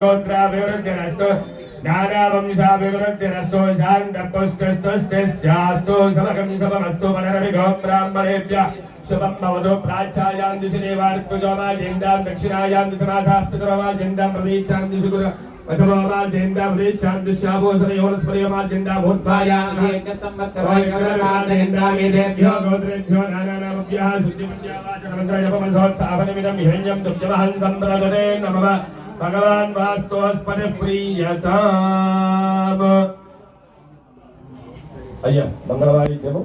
गोत्राभिवृद्धिरस्तु ज्ञानावंशाभिवृद्धिरस्तु शान्तपुष्टस्तुष्टिस्यास्तु समकं शुभमस्तु वनरविगो ब्राह्मणेभ्यः शुभं भवतु प्राच्यायां दिशि देवार्पजोमाजेन्दां दक्षिणायां दिशमासाः पितरोमाजेन्दां प्रतीक्षां दिशि गुरु वचमोमाजेन्दां प्रतीक्षां दिश्याभूषणयोनस्परियोमाजेन्दां भूत्वायां संवत्सरोऽयकरणाजेन्दामेतेभ्यो गोत्रेभ्यो नानानामभ्यः शुद्धिपुण्यावाचनमन्त्रजपमनसोत्साहनमिदं हिरण्यं दुग्धमहं सम्प्रदते नमः भगवान वास्तुस्पति प्रियताम अय्या मंगलवारी देवो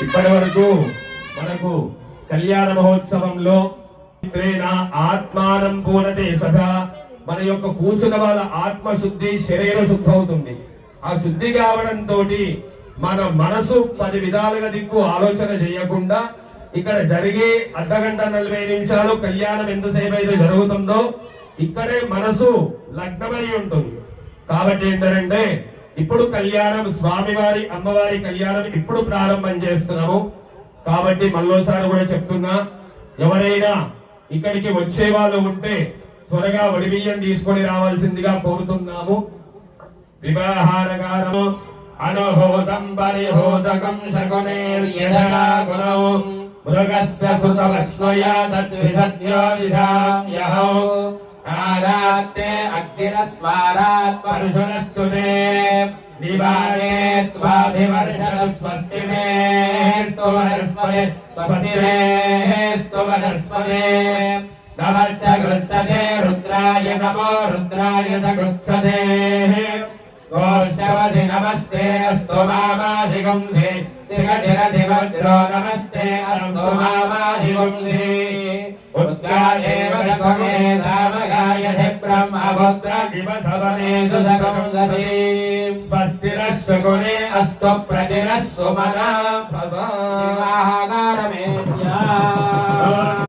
ఇప్పటి వరకు మనకు కళ్యాణ మహోత్సవంలో ఆత్మానం పూనతే సదా మన యొక్క కూర్చున్న వాళ్ళ ఆత్మశుద్ధి శరీర శుద్ధి అవుతుంది. ఆ శుద్ధి కావడంతో మన మనసు 10 విధాలుగా దిక్కు ఆలోచన చేయకుండా ఇక్కడ జరిగే అర్ధగంట 40 నిమిషాలు కళ్యాణం ఎంతసేపు అయితే జరుగుతుందో ఇక్కడే మనసు లగ్నమై ఉంటుంది. కాబట్టి ఏంటంటే ఇప్పుడు కళ్యాణం స్వామివారి అమ్మవారి కళ్యాణం ఇప్పుడు ప్రారంభం చేస్తున్నాము. కాబట్టి మళ్ళోసారి కూడా చెప్తున్నా, ఎవరైనా ఇక్కడికి వచ్చే వాళ్ళు ఉంటే త్వరగా వడిబియ్యం తీసుకొని రావాల్సిందిగా కోరుతున్నాము. వివాహారకారము అనహోదం పరిహోదకం శకునేర్యశా గుణౌ మృగస్య సుతలక్ష్మయా తద్విషద్యో విషామ్యహౌ ఆరాత్తే అగ్నిరస్మారాత్ పరుషునస్తుతే నివారే త్వాభివర్షణ స్వస్తి మేస్తు వనస్పతే స్వస్తి మేస్తు వనస్పతే నమస్య గృత్సతే రుద్రాయ నమో రుద్రాయ సగృత్సతే గోష్టవసి నమస్తే అస్తు మామాధిగుంసి శిరశిరసి వజ్రో నమస్తే అస్తు మామాధిగుంసి ఉద్గాదేవ సమే సామగాయసి బ్రహ్మపుత్ర దివసవనేషు సకంసతి స్వస్తిరశ్శకునే అస్తు ప్రతిరస్సుమనా భవ వివాహకారమేత్యా